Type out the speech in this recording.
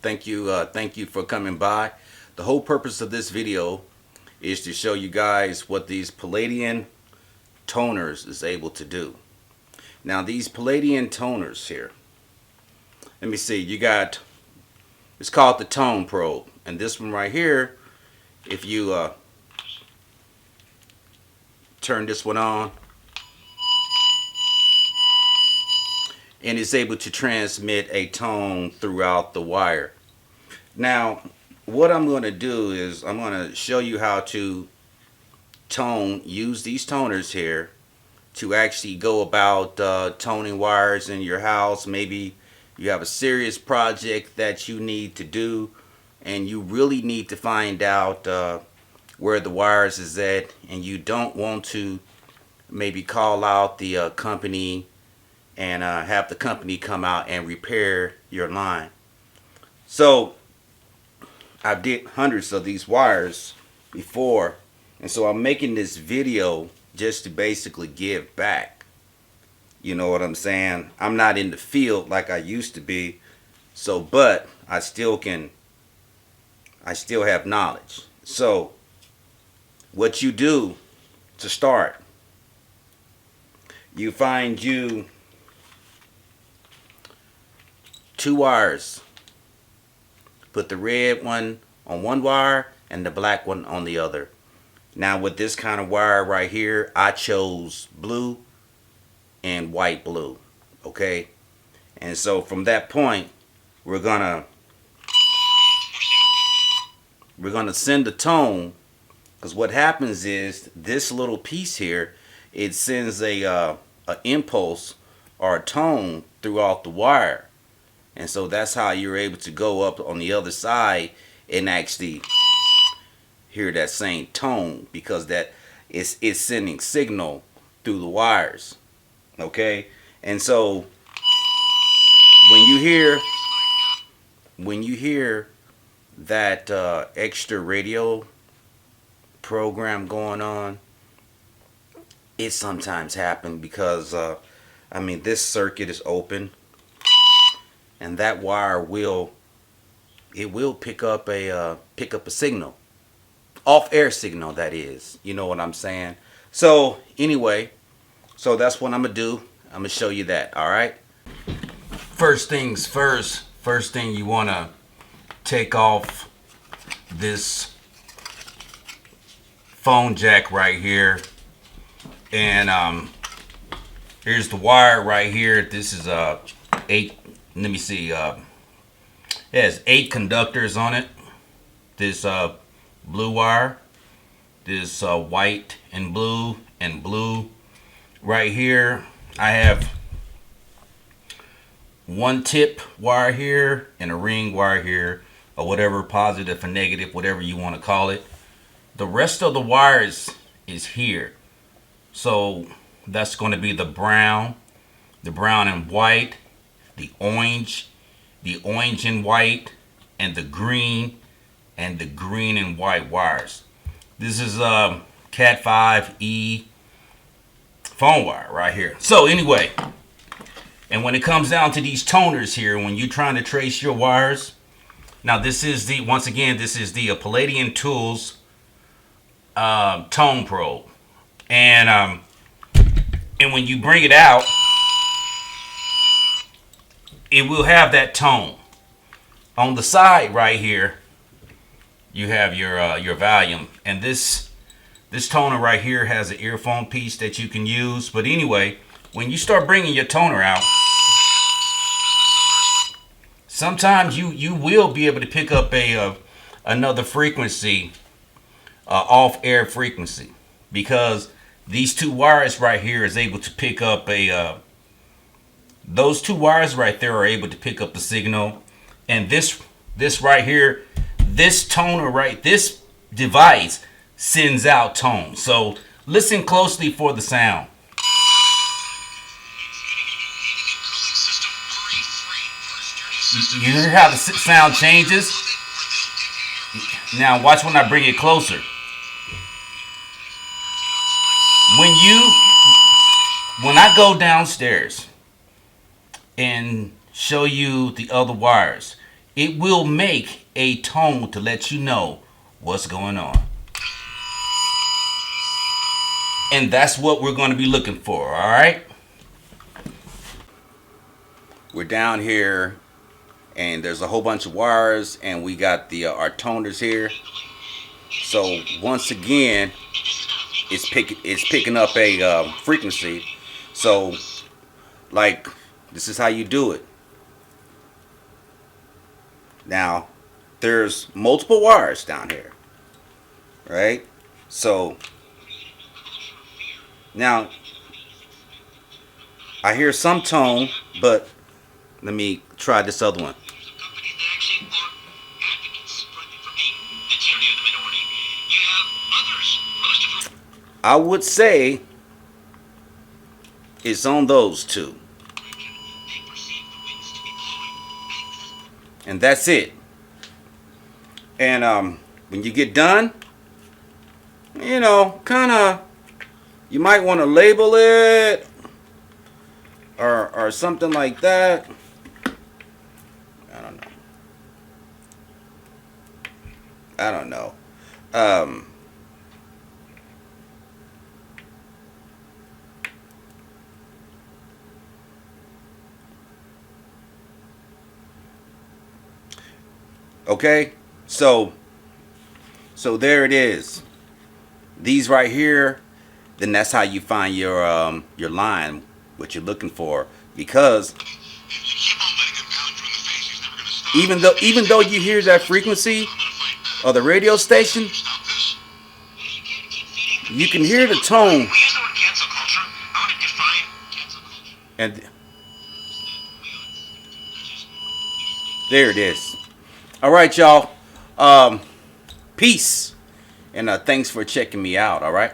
Thank you for coming by. The whole purpose of this video is to show you guys what these Paladin toners is able to do. Now these Paladin toners here, let me see, you got, it's called the tone probe, and this one right here, if you turn this one on, and it's able to transmit a tone throughout the wire. Now what I'm going to do is I'm going to show you how to use these toners here to actually go about toning wires in your house. Maybe you have a serious project that you need to do and you really need to find out where the wires is at, and you don't want to maybe call out the company and have the company come out and repair your line. So I did hundreds of these wires before, and so I'm making this video just to basically give back. You know what I'm saying? I'm not in the field like I used to be, so but I still have knowledge. So what you do to start, you find you two wires. Put the red one on one wire and the black one on the other. Now with this kind of wire right here, I chose blue and white blue. Okay? And so from that point, we're gonna send a tone, because what happens is this little piece here, it sends a impulse or a tone throughout the wire. And so that's how you're able to go up on the other side and actually hear that same tone, because that it's sending signal through the wires. Okay? And so when you hear that extra radio program going on, it sometimes happens because I mean, this circuit is open, and that wire will pick up a signal, off air signal, that is. You know what I'm saying? So anyway, so that's what I'm gonna do. I'm gonna show you that. All right. First things first. First thing, you wanna take off this phone jack right here, and here's the wire right here. This is eight. Let me see. It has 8 conductors on it. This blue wire, this white and blue. Right here, I have one tip wire here and a ring wire here, or whatever, positive or negative, whatever you want to call it. The rest of the wires is here. So that's going to be the brown and white, the orange and white, and the green and white wires. This is Cat 5e phone wire right here. So anyway, and when it comes down to these toners here, when you're trying to trace your wires, now this is the, once again, this is the Paladin Tools tone probe, and when you bring it out, it will have that tone. On the side right here, you have your volume, and this toner right here has an earphone piece that you can use. But anyway, when you start bringing your toner out, sometimes you will be able to pick up another frequency, off air frequency, because these two wires right here is able to pick up those two wires right there are able to pick up the signal, and this right here, this toner right, this device sends out tone. So listen closely for the sound. You hear how the sound changes? Now watch when I bring it closer. When I go downstairs and show you the other wires, it will make a tone to let you know what's going on. And that's what we're going to be looking for, all right? We're down here, and there's a whole bunch of wires, and we got the our toners here. So once again, it's picking up a frequency. So like this is how you do it. Now there's multiple wires down here, right? So now I hear some tone, but let me try this other one. I would say it's on those two. And that's it. And when you get done, you know, kind of, you might want to label it or something like that. I don't know. I don't know. Okay, so there it is. These right here, then that's how you find your line, what you're looking for. Because even though you hear that frequency of the radio station, you can hear the tone. And there it is. All right, y'all. Peace. And thanks for checking me out. All right.